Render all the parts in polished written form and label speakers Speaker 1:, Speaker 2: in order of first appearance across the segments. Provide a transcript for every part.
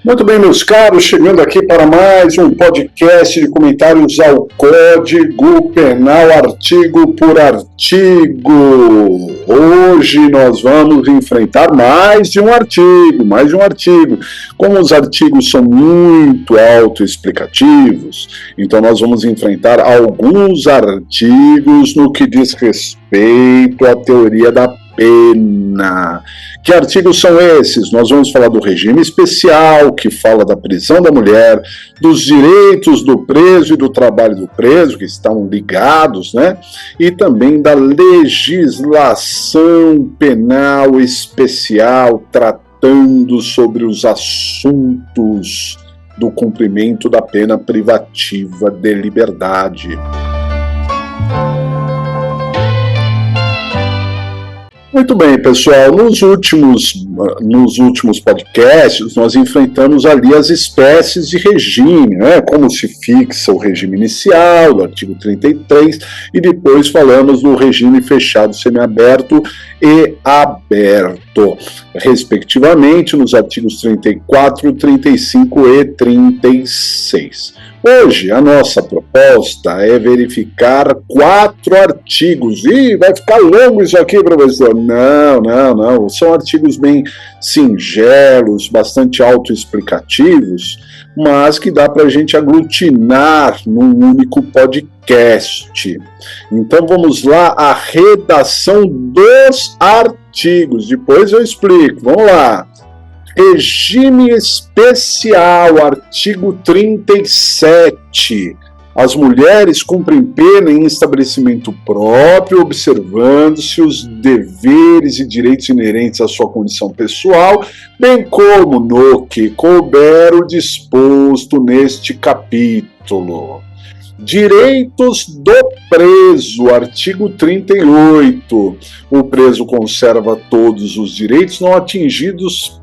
Speaker 1: Muito bem, meus caros, chegando aqui para mais um podcast de comentários ao Código Penal, artigo por artigo. Hoje nós vamos enfrentar mais de um artigo. Como os artigos são muito autoexplicativos, então nós vamos enfrentar alguns artigos no que diz respeito à teoria da pena. Que artigos são esses? Nós vamos falar do regime especial, que fala da prisão da mulher, dos direitos do preso e do trabalho do preso, que estão ligados, né? E também da legislação penal especial, tratando sobre os assuntos do cumprimento da pena privativa de liberdade. Muito bem, pessoal, nos últimos podcasts nós enfrentamos ali as espécies de regime, né? Como se fixa o regime inicial, do artigo 33, e depois falamos do regime fechado, semiaberto e aberto, respectivamente, nos artigos 34, 35 e 36. Hoje, a nossa proposta é verificar 4 artigos. Ih, vai ficar longo isso aqui, professor? Não. São artigos bem singelos, bastante autoexplicativos, mas que dá para a gente aglutinar num único podcast. Então, vamos lá, a redação dos artigos. Depois eu explico. Vamos lá. Regime especial, artigo 37. As mulheres cumprem pena em estabelecimento próprio, observando-se os deveres e direitos inerentes à sua condição pessoal, bem como no que couber o disposto neste capítulo. Direitos do preso, artigo 38. O preso conserva todos os direitos não atingidos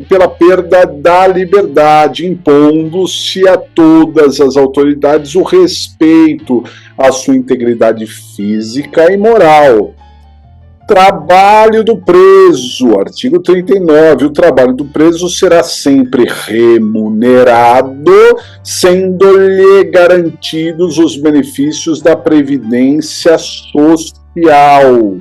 Speaker 1: pela perda da liberdade, impondo-se a todas as autoridades o respeito à sua integridade física e moral. Trabalho do preso, artigo 39. O trabalho do preso será sempre remunerado, sendo-lhe garantidos os benefícios da Previdência Social.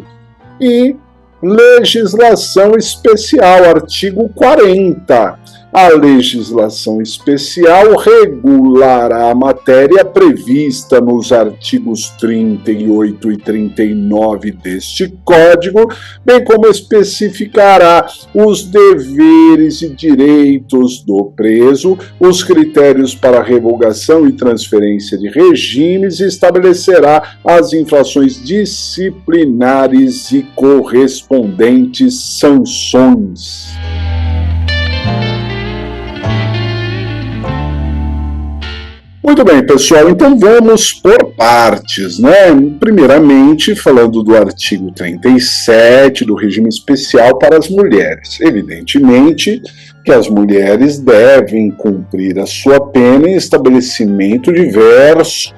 Speaker 1: E legislação especial, artigo 40. A legislação especial regulará a matéria prevista nos artigos 38 e 39 deste Código, bem como especificará os deveres e direitos do preso, os critérios para revogação e transferência de regimes e estabelecerá as infrações disciplinares e correspondentes sanções. Muito bem, pessoal, então vamos por partes, né? Primeiramente, falando do artigo 37 do regime especial para as mulheres. Evidentemente que as mulheres devem cumprir a sua pena em estabelecimento diverso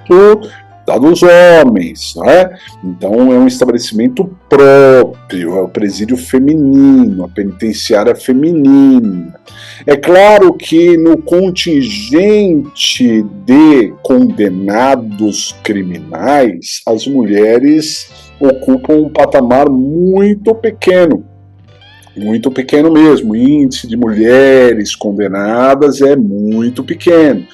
Speaker 1: da dos homens, né? Então é um estabelecimento próprio, é o presídio feminino, a penitenciária feminina. É claro que no contingente de condenados criminais, as mulheres ocupam um patamar muito pequeno mesmo. O índice de mulheres condenadas é muito pequeno.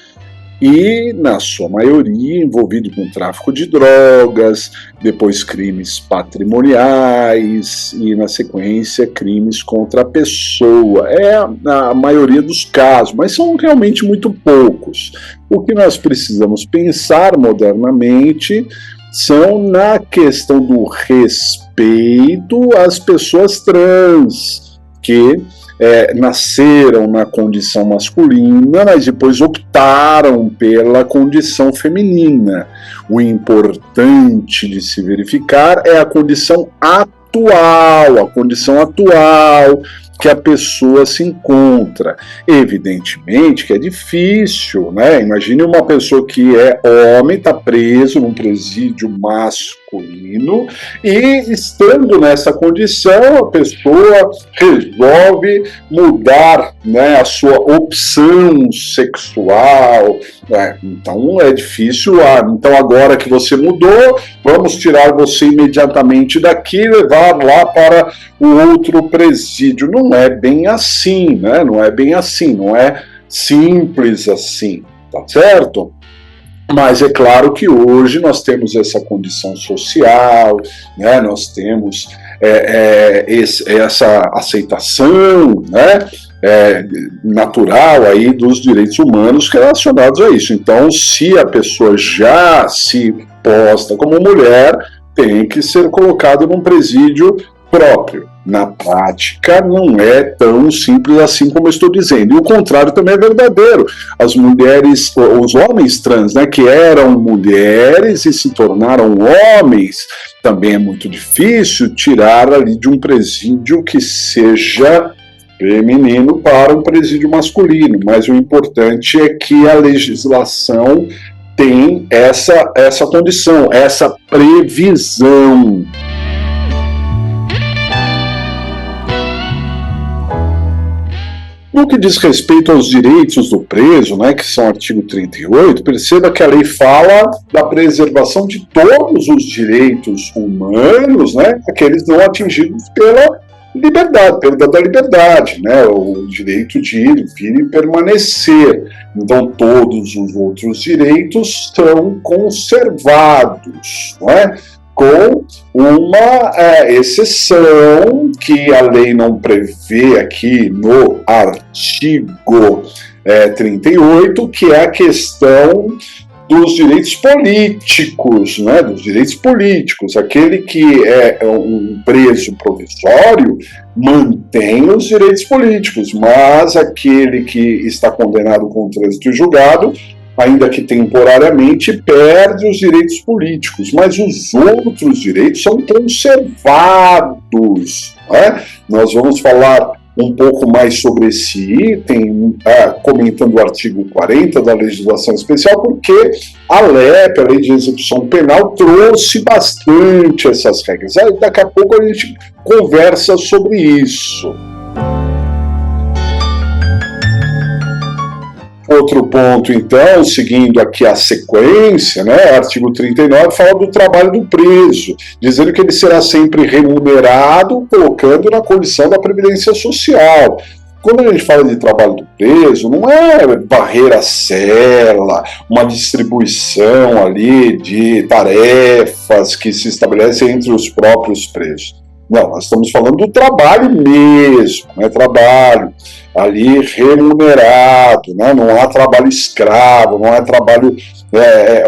Speaker 1: E, na sua maioria, envolvido com tráfico de drogas, depois crimes patrimoniais e, na sequência, crimes contra a pessoa. É a maioria dos casos, mas são realmente muito poucos. O que nós precisamos pensar modernamente são na questão do respeito às pessoas trans, que nasceram na condição masculina, mas depois optaram pela condição feminina. O importante de se verificar é a condição atual que a pessoa se encontra. Evidentemente que é difícil, né? Imagine uma pessoa que é homem, está preso num presídio masculino, masculino, e estando nessa condição, a pessoa resolve mudar, né, a sua opção sexual. Então é difícil. Então agora que você mudou, vamos tirar você imediatamente daqui e levar lá para o outro presídio. Não é bem assim, né? Não é bem assim, não é simples assim, tá certo? Mas é claro que hoje nós temos essa condição social, né? Nós temos essa aceitação, né? Natural aí dos direitos humanos relacionados a isso. Então, se a pessoa já se posta como mulher, tem que ser colocado num presídio próprio. Na prática, não é tão simples assim como eu estou dizendo. E o contrário também é verdadeiro. As mulheres, os homens trans, né, que eram mulheres e se tornaram homens, também é muito difícil tirar ali de um presídio que seja feminino para um presídio masculino. Mas o importante é que a legislação tem essa condição, essa previsão. No que diz respeito aos direitos do preso, né, que são o artigo 38, perceba que a lei fala da preservação de todos os direitos humanos, né, aqueles não atingidos pela liberdade, perda da liberdade, né, o direito de ir, vir e permanecer. Então, todos os outros direitos são conservados, não é? Com uma exceção que a lei não prevê aqui no artigo 38, que é a questão dos direitos políticos, né? Dos direitos políticos. Aquele que é um preso provisório mantém os direitos políticos, mas aquele que está condenado com trânsito e julgado, ainda que temporariamente, perde os direitos políticos, mas os outros direitos são conservados. Né? Nós vamos falar um pouco mais sobre esse item, comentando o artigo 40 da legislação especial, porque a LEP, a Lei de Execução Penal, trouxe bastante essas regras. Aí, daqui a pouco a gente conversa sobre isso. Outro ponto, então, seguindo aqui a sequência, né, artigo 39 fala do trabalho do preso, dizendo que ele será sempre remunerado, colocando na condição da Previdência Social. Quando a gente fala de trabalho do preso, não é varrer a cela, uma distribuição ali de tarefas que se estabelecem entre os próprios presos. Não, nós estamos falando do trabalho mesmo, né, trabalho ali remunerado, né? Não há trabalho escravo, não há trabalho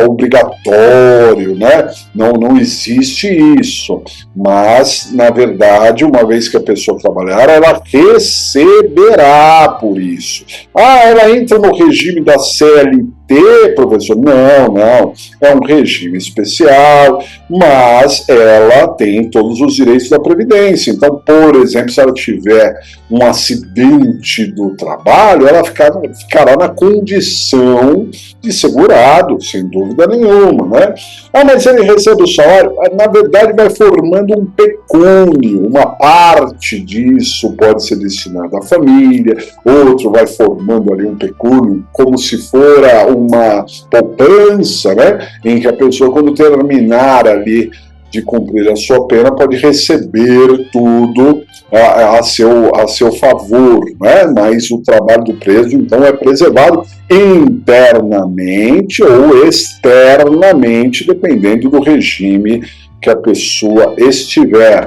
Speaker 1: obrigatório, né? Não existe isso, mas na verdade, uma vez que a pessoa trabalhar, ela receberá por isso. Ela entra no regime da CLT, professor? Não, é um regime especial, mas ela tem todos os direitos da Previdência. Então, por exemplo, se ela tiver um acidente do trabalho, ela ficará na condição de segurado, sem dúvida nenhuma, né? Mas ele recebe o salário, na verdade vai formando um pecúnio, uma parte disso pode ser destinada à família, outro vai formando ali um pecúnio como se fora uma poupança, né? Em que a pessoa, quando terminar ali de cumprir a sua pena, pode receber tudo a seu favor, né? Mas o trabalho do preso, então, é preservado internamente ou externamente, dependendo do regime que a pessoa estiver.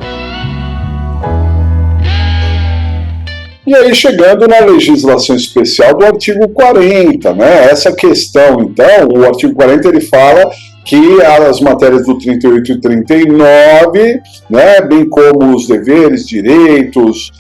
Speaker 1: E aí, chegando na legislação especial do artigo 40, né? Essa questão, então, o artigo 40 ele fala que as matérias do 38 e 39, né, bem como os deveres, direitos,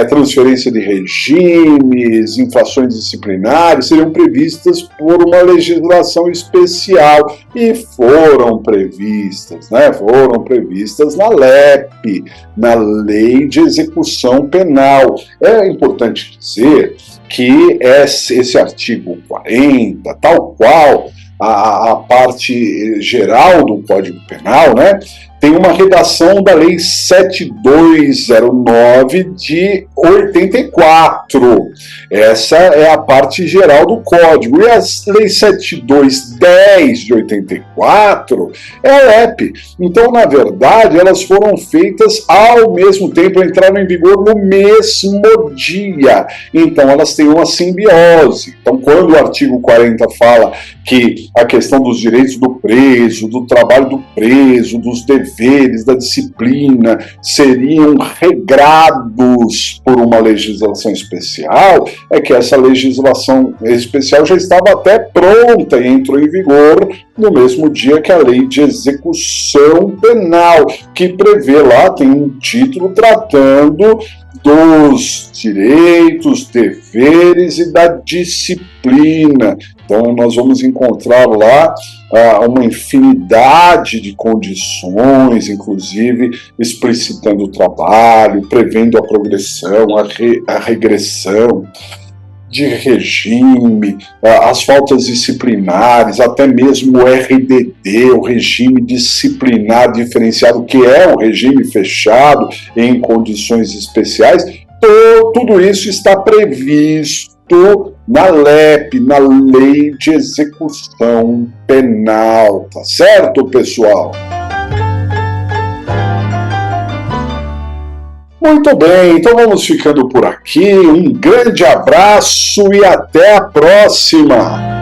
Speaker 1: transferência de regimes, infrações disciplinares, seriam previstas por uma legislação especial, e foram previstas, né, foram previstas na LEP, na Lei de Execução Penal. É importante dizer que esse artigo 40, tal qual a parte geral do Código Penal, né, tem uma redação da Lei 7209 de 84. Essa é a parte geral do Código. E a Lei 7210 de 84 é a LEP. Então, na verdade, elas foram feitas ao mesmo tempo, entraram em vigor no mesmo dia. Então, elas têm uma simbiose. Então, quando o artigo 40 fala que a questão dos direitos do preso, do trabalho do preso, dos deveres, da disciplina, seriam regrados por uma legislação especial, é que essa legislação especial já estava até pronta e entrou em vigor no mesmo dia que a Lei de Execução Penal, que prevê lá, tem um título tratando dos direitos, deveres e da disciplina. Então, nós vamos encontrar lá uma infinidade de condições, inclusive explicitando o trabalho, prevendo a progressão, a regressão de regime, as faltas disciplinares, até mesmo o RDD, o regime disciplinar diferenciado, que é um regime fechado em condições especiais. Tudo isso está previsto na LEP, na Lei de Execução Penal, tá certo, pessoal? Muito bem, então vamos ficando por aqui. Um grande abraço e até a próxima!